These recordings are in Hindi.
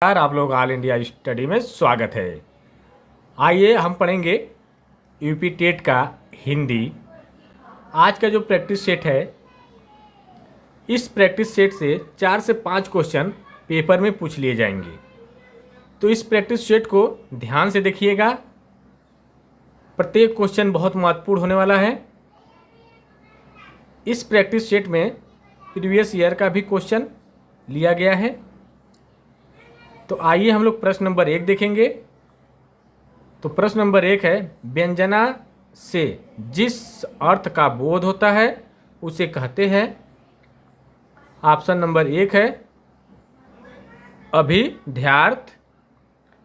आप लोग ऑल इंडिया स्टडी में स्वागत है। आइए हम पढ़ेंगे यूपी टेट का हिंदी। आज का जो प्रैक्टिस सेट है, इस प्रैक्टिस सेट से 4 से 5 क्वेश्चन पेपर में पूछ लिए जाएंगे। तो इस प्रैक्टिस सेट को ध्यान से देखिएगा, प्रत्येक क्वेश्चन बहुत महत्वपूर्ण होने वाला है। इस प्रैक्टिस सेट में प्रीवियस ईयर का भी क्वेश्चन लिया गया है। तो आइए हम लोग प्रश्न नंबर 1 देखेंगे। तो प्रश्न नंबर 1 है, व्यंजना से जिस अर्थ का बोध होता है उसे कहते हैं। ऑप्शन नंबर 1 है अभिध्यार्थ,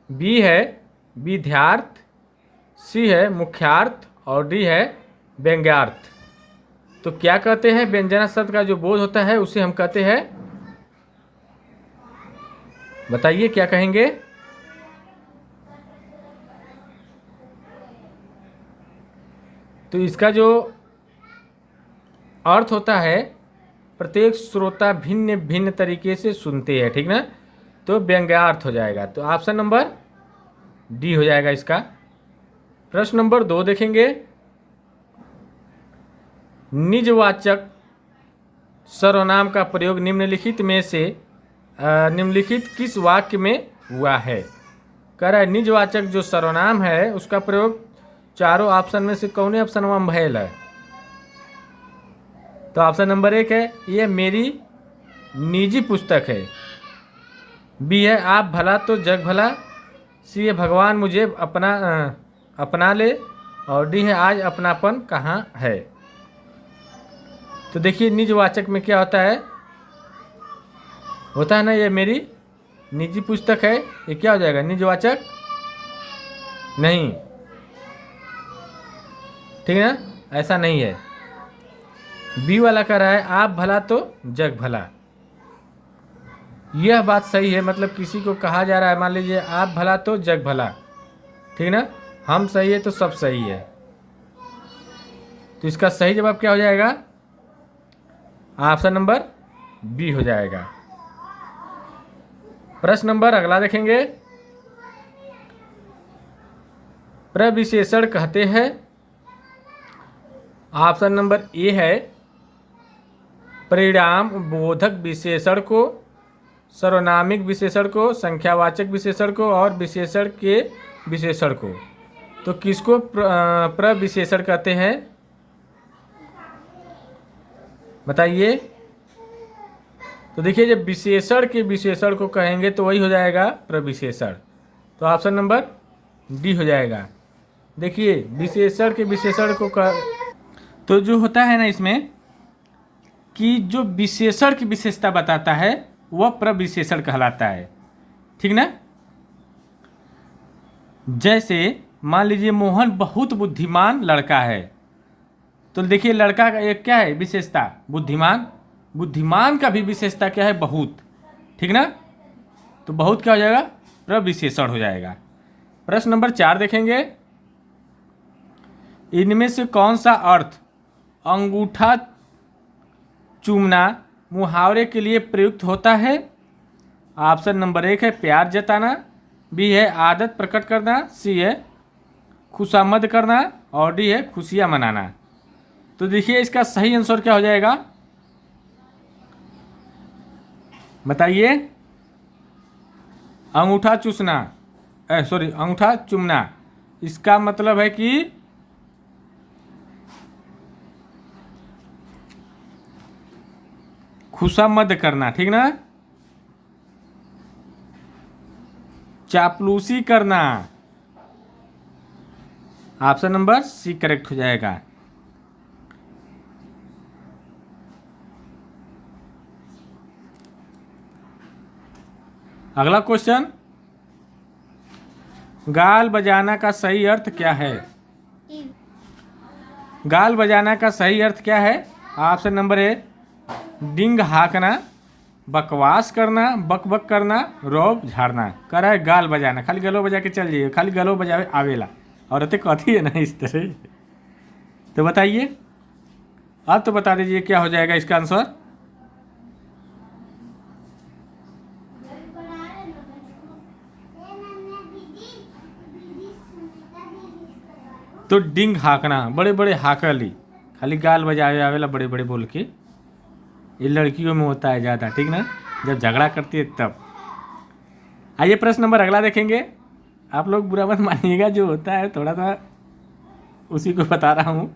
बी है विध्यार्थ, सी है मुख्यार्थ और डी है व्यंग्यार्थ। तो क्या कहते हैं, व्यंजना शब्द का जो बोध होता है उसे हम कहते हैं, बताइए क्या कहेंगे। तो इसका जो अर्थ होता है, प्रत्येक श्रोता भिन्न भिन्न तरीके से सुनते हैं, ठीक ना। तो व्यंग्यार्थ हो जाएगा। तो ऑप्शन नंबर डी हो जाएगा इसका। प्रश्न नंबर 2 देखेंगे, निजवाचक सर्वनाम का प्रयोग निम्नलिखित में से निम्नलिखित किस वाक्य में हुआ है। कह रहा है निजवाचक जो सर्वनाम है उसका प्रयोग चारों ऑप्शन में से कौन ऑप्शन में भयल है। तो ऑप्शन नंबर 1 है ये मेरी निजी पुस्तक है, बी है आप भला तो जग भला, सी है भगवान मुझे अपना ले और डी है आज अपनापन कहाँ है। तो देखिए निजवाचक में क्या होता है ना, ये मेरी निजी पुस्तक है, ये क्या हो जाएगा निजवाचक नहीं, ठीक है ना, ऐसा नहीं है। बी वाला कह रहा है आप भला तो जग भला। यह बात सही है, मतलब किसी को कहा जा रहा है, मान लीजिए आप भला तो जग भला, ठीक ना, हम सही है तो सब सही है। तो इसका सही जवाब क्या हो जाएगा, ऑप्शन नंबर बी हो जाएगा। प्रश्न नंबर अगला देखेंगे, प्रविशेषण कहते हैं। ऑप्शन नंबर ए है परिणाम बोधक विशेषण को, सर्वनामिक विशेषण को, संख्यावाचक विशेषण को और विशेषण के विशेषण को। तो किसको प्रविशेषण कहते हैं, बताइए। तो देखिए जब विशेषण के विशेषण को कहेंगे तो वही हो जाएगा प्रविशेषण। तो ऑप्शन नंबर डी हो जाएगा। देखिए विशेषण के विशेषण को तो जो होता है ना इसमें कि जो विशेषण की विशेषता बताता है वह प्रविशेषण कहलाता है, ठीक ना। जैसे मान लीजिए मोहन बहुत बुद्धिमान लड़का है, तो देखिए लड़का का एक क्या है विशेषता, बुद्धिमान। बुद्धिमान का भी विशेषता क्या है, बहुत, ठीक ना। तो बहुत क्या हो जाएगा, प्रविशेषण हो जाएगा। प्रश्न नंबर 4 देखेंगे, इनमें से कौन सा अर्थ अंगूठा चूमना मुहावरे के लिए प्रयुक्त होता है। ऑप्शन नंबर 1 है प्यार जताना, बी है आदत प्रकट करना, सी है खुशामद करना और डी है खुशियाँ मनाना। तो देखिए इसका सही आंसर क्या हो जाएगा, बताइए। अंगूठा चूसना, अंगूठा चूमना, इसका मतलब है कि खुशामद करना, ठीक ना, चापलूसी करना। ऑप्शन नंबर सी करेक्ट हो जाएगा। अगला क्वेश्चन, गाल बजाना का सही अर्थ क्या है। गाल बजाना का सही अर्थ क्या है। ऑप्शन नंबर ए डिंग हाँकना, बकवास करना, बक बक करना, रौब झाड़ना। कह रहा है गाल बजाना, खाली गलो बजा के चल जाइए, खाली गलो बजावे आवेला, औरतें कहती है ना इस तरह। तो बताइए, अब तो बता दीजिए क्या हो जाएगा इसका आंसर। तो डिंग हाँकना, बड़े बड़े हाकली, खाली गाल बजावे आवेला बड़े बड़े बोल के, ये लड़कियों में होता है ज़्यादा, ठीक ना, जब झगड़ा करती है तब। आइए प्रश्न नंबर अगला देखेंगे। आप लोग बुरा मत मानिएगा, जो होता है थोड़ा सा उसी को बता रहा हूँ,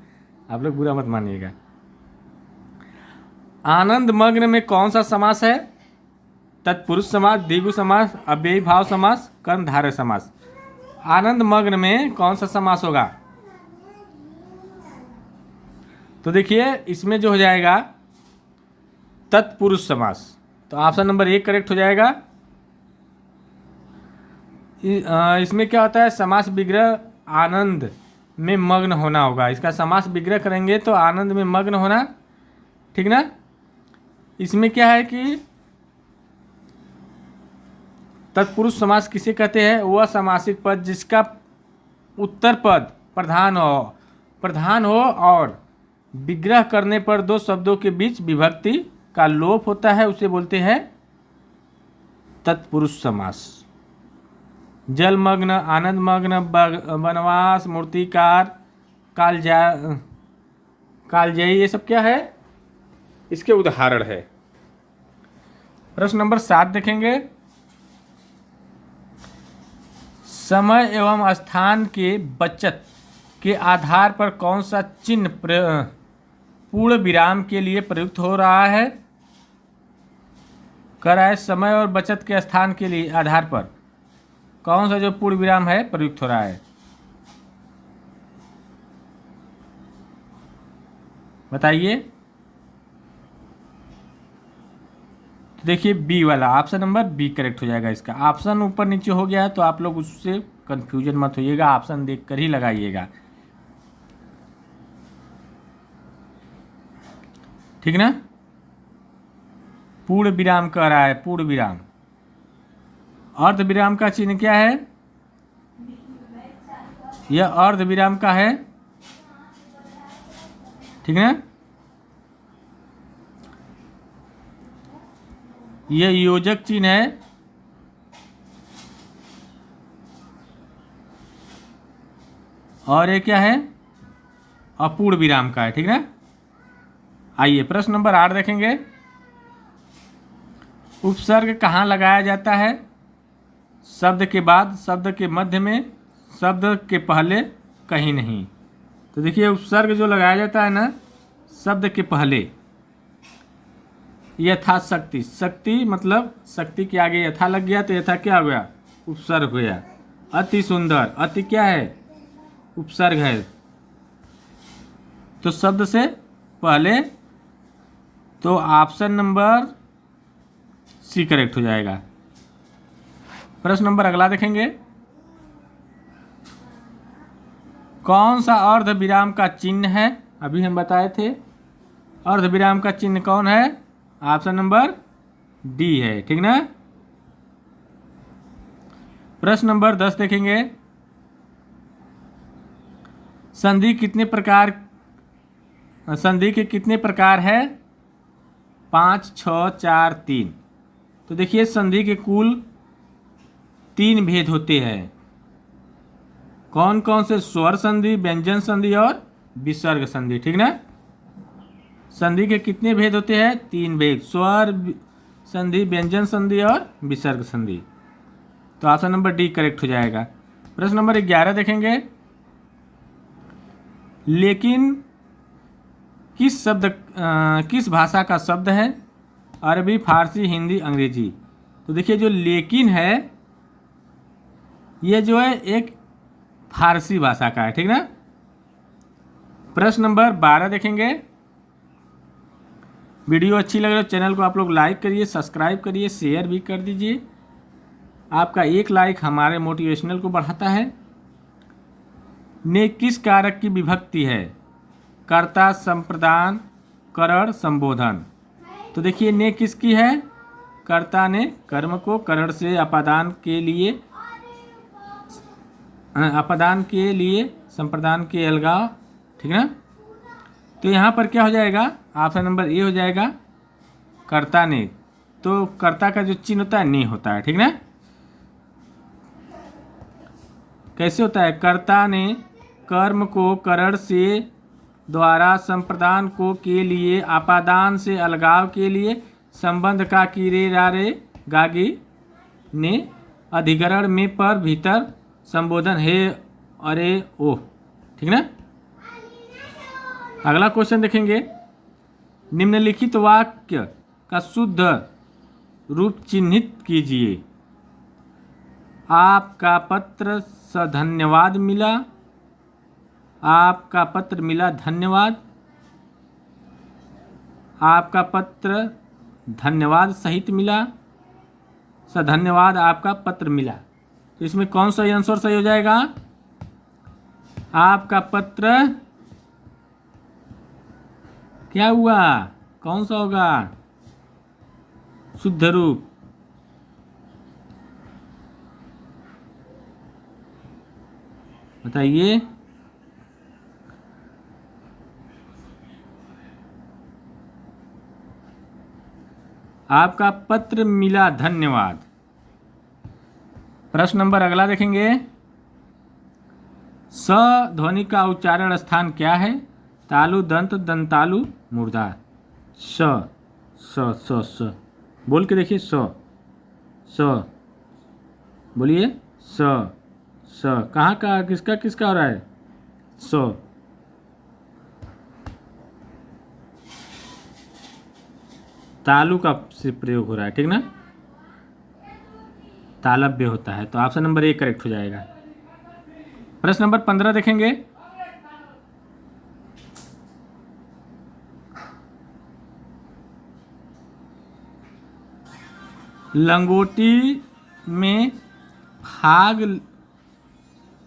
आप लोग बुरा मत मानिएगा। आनंद मग्न में कौन सा समास है? तत्पुरुष समास, द्विगु समास, अव्ययी भाव समास, कर्मधारय समास। आनंद मग्न में कौन सा समास होगा? तो देखिए इसमें जो हो जाएगा तत्पुरुष समास, तो ऑप्शन नंबर 1 करेक्ट हो जाएगा। इसमें क्या होता है, समास विग्रह आनंद में मग्न होना होगा। इसका समास विग्रह करेंगे तो आनंद में मग्न होना, ठीक ना। इसमें क्या है कि तत्पुरुष समास किसे कहते हैं? वह समासिक पद जिसका उत्तर पद प्रधान हो और विग्रह करने पर दो शब्दों के बीच विभक्ति का लोप होता है, उसे बोलते हैं तत्पुरुष समास। जलमग्न, आनंदमग्न, वनवास, मूर्तिकार, कालजयी, ये सब क्या है? इसके उदाहरण है। प्रश्न नंबर 7 देखेंगे। समय एवं स्थान के बचत के आधार पर कौन सा चिन्ह पूर्ण विराम के लिए प्रयुक्त हो रहा है? कर रहा है समय और बचत के स्थान के लिए आधार पर कौन सा जो पूर्ण विराम है प्रयुक्त हो रहा है, बताइए। तो देखिए बी वाला, ऑप्शन नंबर बी करेक्ट हो जाएगा इसका। ऑप्शन ऊपर नीचे हो गया है तो आप लोग उससे कंफ्यूजन मत होइएगा, ऑप्शन देखकर ही लगाइएगा, ठीक ना। पूर्ण विराम कह रहा है, पूर्ण विराम। अर्ध विराम का चिन्ह क्या है? यह अर्ध विराम का है, ठीक ना। यह योजक चिन्ह है, और ये क्या है? अपूर्ण विराम का है, ठीक ना। आइए प्रश्न नंबर 8 देखेंगे। उपसर्ग कहाँ लगाया जाता है? शब्द के बाद, शब्द के मध्य में, शब्द के पहले, कहीं नहीं। तो देखिए उपसर्ग जो लगाया जाता है ना शब्द के पहले, यथाशक्ति, शक्ति मतलब शक्ति के आगे यथा लग गया तो यथा क्या हो गया? उपसर्ग हो गया। अति सुंदर, अति क्या है? उपसर्ग है, तो शब्द से पहले, तो ऑप्शन नंबर सी करेक्ट हो जाएगा। प्रश्न नंबर अगला देखेंगे। कौन सा अर्ध विराम का चिन्ह है? अभी हम बताए थे अर्ध विराम का चिन्ह कौन है? ऑप्शन नंबर डी है, ठीक ना। प्रश्न नंबर 10 देखेंगे। संधि के कितने प्रकार है? 5, 6, 4, 3। तो देखिए संधि के कुल 3 भेद होते हैं। कौन कौन से? स्वर संधि, व्यंजन संधि और विसर्ग संधि, ठीक ना। संधि के कितने भेद होते हैं? 3 भेद, स्वर संधि, व्यंजन संधि और विसर्ग संधि। तो ऑप्शन नंबर डी करेक्ट हो जाएगा। प्रश्न नंबर 11 देखेंगे। लेकिन किस भाषा का शब्द है? अरबी, फारसी, हिंदी, अंग्रेजी। तो देखिए जो लेकिन है ये जो है एक फारसी भाषा का है, ठीक ना। प्रश्न नंबर 12 देखेंगे। वीडियो अच्छी लग रही है चैनल को आप लोग लाइक करिए, सब्सक्राइब करिए, शेयर भी कर दीजिए। आपका एक लाइक हमारे मोटिवेशनल को बढ़ाता है। ने किस कारक की विभक्ति है? कर्ता, संप्रदान, करण, संबोधन। तो देखिए ने किसकी है? कर्ता ने कर्म को करण से अपादान के लिए संप्रदान के अलगाव, ठीक ना। तो यहाँ पर क्या हो जाएगा? ऑप्शन नंबर ए हो जाएगा, कर्ता ने। तो कर्ता का जो चिन्ह होता है ने होता है, ठीक ना। कैसे होता है? कर्ता ने कर्म को करण से द्वारा संप्रदान को के लिए आपादान से अलगाव के लिए संबंध का किरे रारे गागी ने अधिकरण में पर भीतर संबोधन है अरे ओ। ठीक ना। अगला क्वेश्चन देखेंगे। निम्नलिखित वाक्य का शुद्ध रूप चिन्हित कीजिए। आपका पत्र धन्यवाद मिला। आपका पत्र मिला धन्यवाद। आपका पत्र धन्यवाद सहित मिला। धन्यवाद आपका पत्र मिला। तो इसमें कौन सा आंसर सही हो जाएगा? आपका पत्र क्या हुआ, कौन सा होगा शुद्ध रूप? बताइए। आपका पत्र मिला धन्यवाद। प्रश्न नंबर अगला देखेंगे। स ध्वनि का उच्चारण स्थान क्या है? तालु, दंत, दंतालु, मूर्धा। स स स स बोल के देखिए। स स बोलिए। स स कहाँ का, किसका किसका हो रहा है? स। तालु का से प्रयोग हो रहा है। ठीक ना। तालव्य होता है। तो ऑप्शन नंबर 1 करेक्ट हो जाएगा। प्रश्न नंबर 15 देखेंगे। लंगोटी में फाग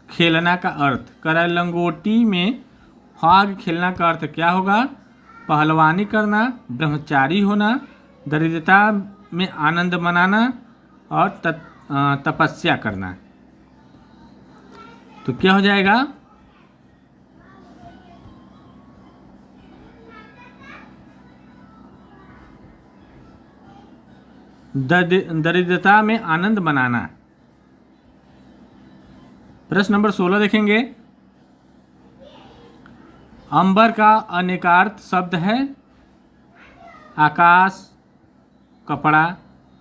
खेलना का अर्थ करा। लंगोटी में फाग खेलना का अर्थ क्या होगा? पहलवानी करना, ब्रह्मचारी होना, दरिद्रता में आनंद मनाना और तपस्या करना। तो क्या हो जाएगा? दरिद्रता में आनंद मनाना। प्रश्न नंबर 16 देखेंगे। अंबर का अनेकार्थ शब्द है। आकाश, कपड़ा,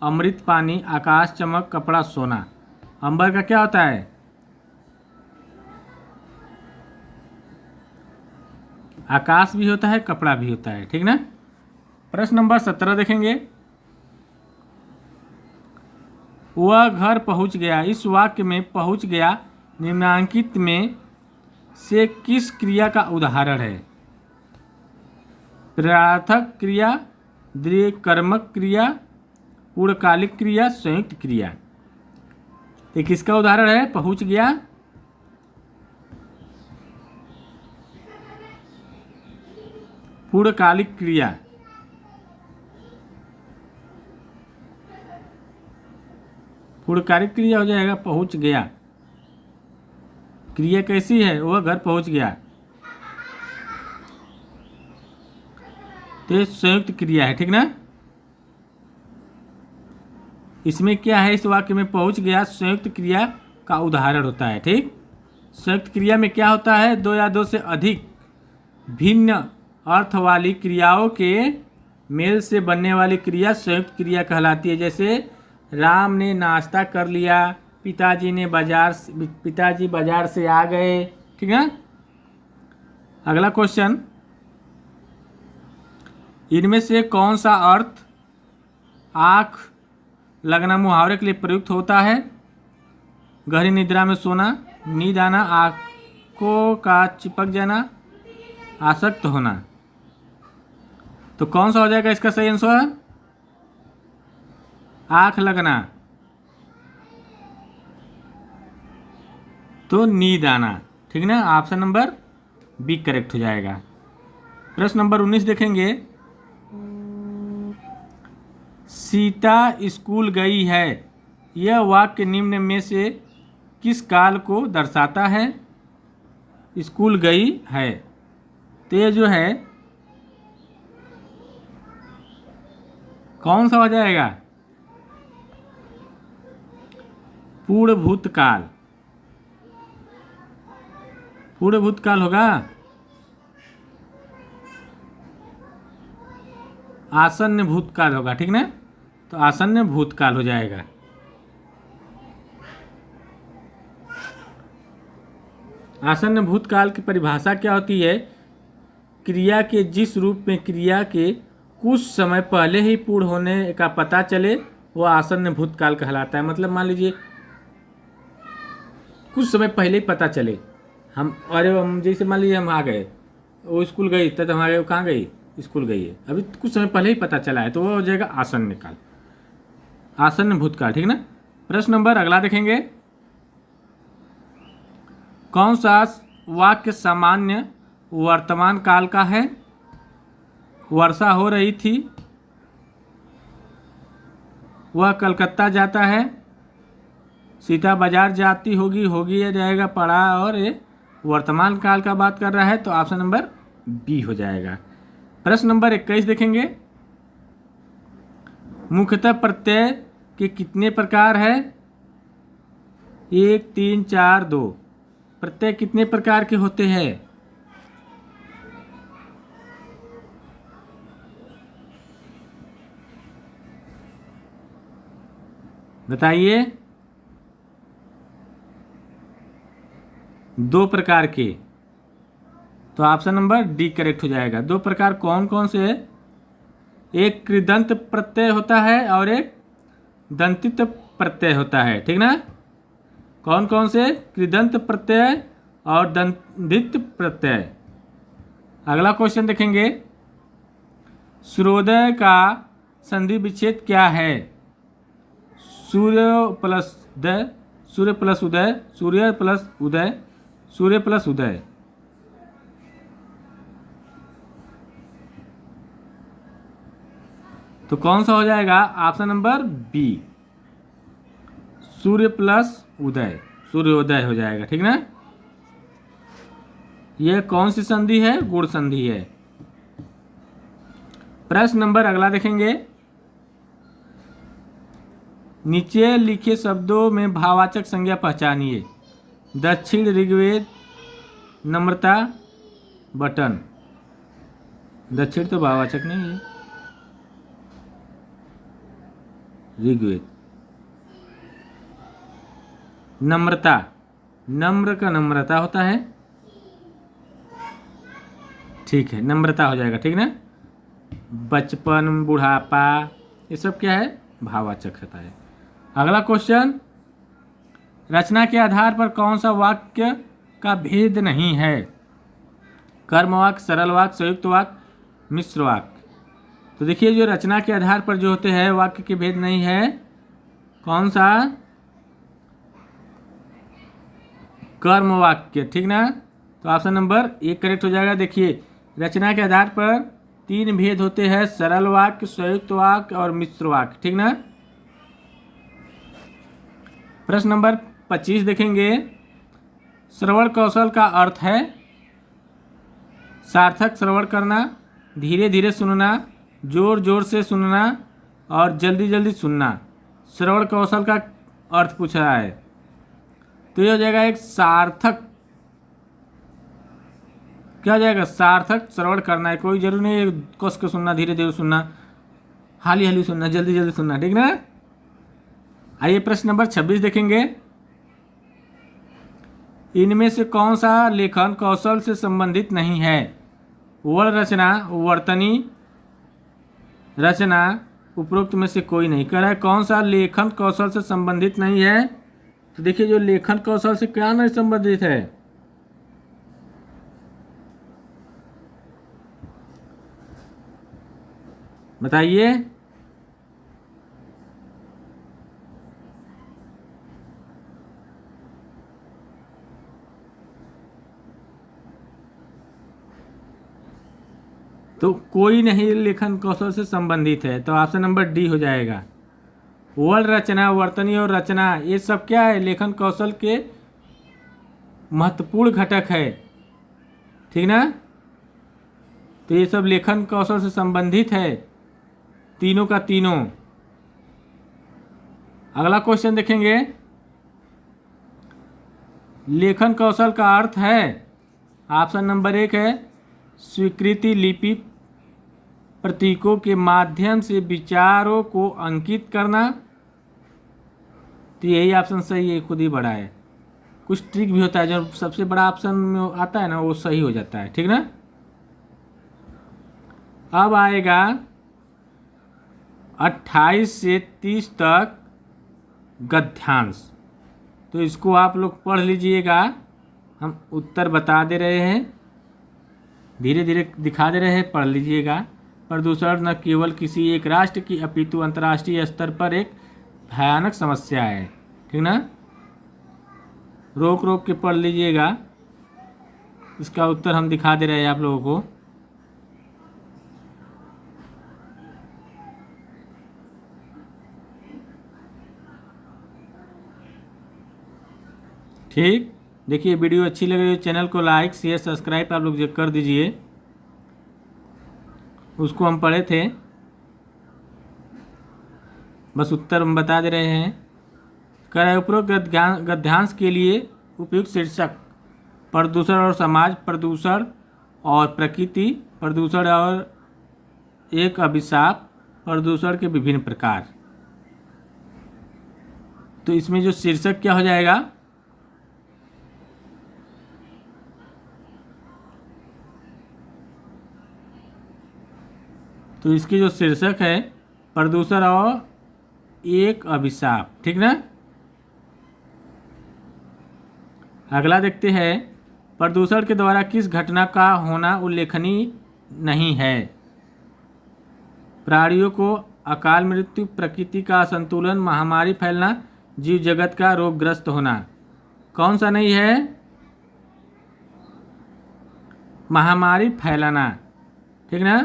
अमृत पानी, आकाश चमक, कपड़ा सोना। अंबर का क्या होता है? आकाश भी होता है, कपड़ा भी होता है। ठीक ना। प्रश्न नंबर 17 देखेंगे। वह घर पहुंच गया। इस वाक्य में पहुंच गया निम्नांकित में से किस क्रिया का उदाहरण है? प्रार्थक क्रिया, द्विकर्मक क्रिया, पूर्णकालिक क्रिया, संयुक्त क्रिया। ये किसका उदाहरण है? पहुंच गया। पूर्णकालिक क्रिया। पूर्णकालिक क्रिया हो जाएगा पहुंच गया। क्रिया कैसी है? वह घर पहुंच गया। तो संयुक्त क्रिया है। ठीक ना। इसमें क्या है? इस वाक्य में पहुंच गया संयुक्त क्रिया का उदाहरण होता है। ठीक। संयुक्त क्रिया में क्या होता है? दो या दो से अधिक भिन्न अर्थ वाली क्रियाओं के मेल से बनने वाली क्रिया संयुक्त क्रिया कहलाती है। जैसे राम ने नाश्ता कर लिया, पिताजी बाजार से आ गए। ठीक है। अगला क्वेश्चन। इनमें से कौन सा अर्थ आँख लगना मुहावरे के लिए प्रयुक्त होता है? गहरी निद्रा में सोना, नींद आना, आँखों का चिपक जाना, आसक्त होना। तो कौन सा हो जाएगा इसका सही आंसर? आँख लगना। तो नींद आना। ठीक ना। ऑप्शन नंबर बी करेक्ट हो जाएगा। प्रश्न नंबर 19 देखेंगे। सीता स्कूल गई है। यह वाक्य निम्न में से किस काल को दर्शाता है? स्कूल गई है। तो ये जो है कौन सा हो जाएगा? पूर्ण भूतकाल। पूर्व भूतकाल होगा, आसन्न भूतकाल होगा, ठीक ना। तो आसन्न भूतकाल हो जाएगा। आसन्न भूतकाल की परिभाषा क्या होती है? क्रिया के जिस रूप में क्रिया के कुछ समय पहले ही पूर्ण होने का पता चले वो आसन्न भूतकाल कहलाता है। मतलब मान लीजिए कुछ समय पहले ही पता चले, हम जैसे मान लीजिए हम आ गए, वो स्कूल गई, तब हमारे वो कहाँ गई, स्कूल गई है, अभी कुछ समय पहले ही पता चला है, तो वो हो जाएगा आसन्न काल, आसन्न भूतकाल, ठीक ना। प्रश्न नंबर अगला देखेंगे। कौन सा वाक्य सामान्य वर्तमान काल का है? वर्षा हो रही थी, वह कलकत्ता जाता है, सीता बाजार जाती होगी, होगी ये जाएगा पढ़ा, और ये वर्तमान काल का बात कर रहा है, तो ऑप्शन नंबर बी हो जाएगा। प्रश्न नंबर 21 देखेंगे। मुख्यतः प्रत्यय के कितने प्रकार है? 1, 3, 4, 2। प्रत्यय कितने प्रकार के होते हैं? बताइए। 2 प्रकार के, तो ऑप्शन नंबर डी करेक्ट हो जाएगा। 2 प्रकार कौन कौन से है? एक कृदंत प्रत्यय होता है और एक दंतित प्रत्यय होता है, ठीक ना। कौन कौन से? कृदंत प्रत्यय और दंतित प्रत्यय। अगला क्वेश्चन देखेंगे। सूर्योदय का संधि विच्छेद क्या है? सूर्य प्लस उदय, सूर्य प्लस उदय, सूर्य प्लस उदय, सूर्य प्लस उदय। तो कौन सा हो जाएगा? ऑप्शन नंबर बी, सूर्य प्लस उदय, सूर्योदय हो जाएगा, ठीक ना। यह कौन सी संधि है? गुण संधि है। प्रश्न नंबर अगला देखेंगे। नीचे लिखे शब्दों में भाववाचक संज्ञा पहचानिए। दक्षिण, ऋग्वेद, नम्रता, बटन। दक्षिण तो भाववाचक नहीं है, ऋग्वेद। नम्रता, नम्र का नम्रता होता है, ठीक है, नम्रता हो जाएगा, ठीक ना। बचपन, बुढ़ापा, ये सब क्या है? भाववाचक होता है। अगला क्वेश्चन। रचना के आधार पर कौन सा वाक्य का भेद नहीं है? कर्म वाक्य, सरल वाक्य, संयुक्त वाक्य, मिश्र वाक्य। तो देखिए जो रचना के आधार पर जो होते हैं वाक्य के भेद नहीं है, कौन सा? कर्म वाक्य, ठीक ना। तो ऑप्शन नंबर 1 करेक्ट हो जाएगा। देखिए रचना के आधार पर 3 भेद होते हैं, सरल वाक्य, संयुक्त वाक्य और मिश्र वाक्य, ठीक ना। प्रश्न नंबर 25 देखेंगे। श्रवण कौशल का अर्थ है सार्थक श्रवण करना, धीरे धीरे सुनना, जोर जोर से सुनना और जल्दी जल्दी सुनना। श्रवण कौशल का अर्थ पूछ रहा है, तो ये हो जाएगा एक सार्थक। क्या हो जाएगा? सार्थक श्रवण करना है, कोई जरूरी नहीं है कस के सुनना, धीरे धीरे सुनना, हाली हाली सुनना, जल्दी जल्दी सुनना, ठीक ना। आइए प्रश्न नंबर 26 देखेंगे। इनमें से कौन सा लेखन कौशल से संबंधित नहीं है? वर्ण रचना, वर्तनी रचना, उपरोक्त में से कोई नहीं। कह रहा है कौन सा लेखन कौशल से संबंधित नहीं है? तो देखिए जो लेखन कौशल से क्या नहीं संबंधित है? बताइए। तो कोई नहीं लेखन कौशल से संबंधित है, तो ऑप्शन नंबर डी हो जाएगा। वर्ण रचना, वर्तनी और रचना ये सब क्या है? लेखन कौशल के महत्वपूर्ण घटक है, ठीक ना। तो ये सब लेखन कौशल से संबंधित है, तीनों का तीनों। अगला क्वेश्चन देखेंगे। लेखन कौशल का अर्थ है ऑप्शन नंबर 1 है स्वीकृति लिपि प्रतीकों के माध्यम से विचारों को अंकित करना। तो यही ऑप्शन सही है, खुद ही बड़ा है। कुछ ट्रिक भी होता है, जो सबसे बड़ा ऑप्शन में आता है ना वो सही हो जाता है, ठीक ना। अब आएगा 28 से 30 तक गद्यांश। तो इसको आप लोग पढ़ लीजिएगा, हम उत्तर बता दे रहे हैं, धीरे धीरे दिखा दे रहे हैं, पढ़ लीजिएगा। प्रदूषण न केवल किसी एक राष्ट्र की अपितु अंतर्राष्ट्रीय स्तर पर एक भयानक समस्या है, ठीक ना। रोक रोक के पढ़ लीजिएगा, इसका उत्तर हम दिखा दे रहे हैं आप लोगों को। ठीक, देखिए वीडियो अच्छी लग रही है, चैनल को लाइक शेयर सब्सक्राइब आप लोग जो कर दीजिए। उसको हम पढ़े थे, बस उत्तर हम बता दे रहे हैं। कह रहे उपरोक्त गद्यांश के लिए उपयुक्त शीर्षक प्रदूषण और समाज, प्रदूषण और प्रकृति, प्रदूषण और एक अभिशाप, प्रदूषण के विभिन्न प्रकार। तो इसमें जो शीर्षक क्या हो जाएगा, तो इसकी जो शीर्षक है प्रदूषण और एक अभिशाप, ठीक ना। अगला देखते हैं, प्रदूषण के द्वारा किस घटना का होना उल्लेखनीय नहीं है। प्राणियों को अकाल मृत्यु, प्रकृति का असंतुलन, महामारी फैलना, जीव जगत का रोगग्रस्त होना। कौन सा नहीं है, महामारी फैलाना, ठीक ना।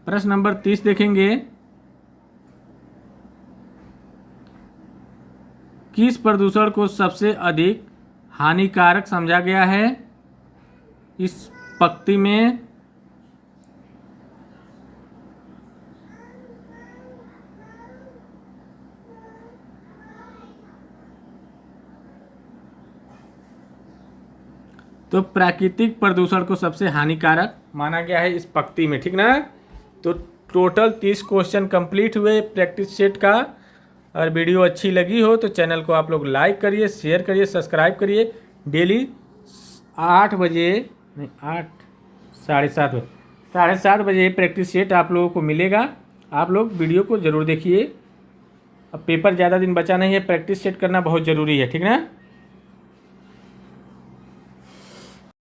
प्रश्न नंबर 30 देखेंगे, किस प्रदूषण को सबसे अधिक हानिकारक समझा गया है। इस पंक्ति में तो प्राकृतिक प्रदूषण को सबसे हानिकारक माना गया है इस पंक्ति में, ठीक ना। तो टोटल 30 क्वेश्चन कंप्लीट हुए प्रैक्टिस सेट का। और वीडियो अच्छी लगी हो तो चैनल को आप लोग लाइक करिए, शेयर करिए, सब्सक्राइब करिए। डेली 8 बजे नहीं 7:30 बजे प्रैक्टिस सेट आप लोगों को मिलेगा। आप लोग वीडियो को ज़रूर देखिए। अब पेपर ज़्यादा दिन बचा नहीं है, प्रैक्टिस सेट करना बहुत ज़रूरी है, ठीक ना।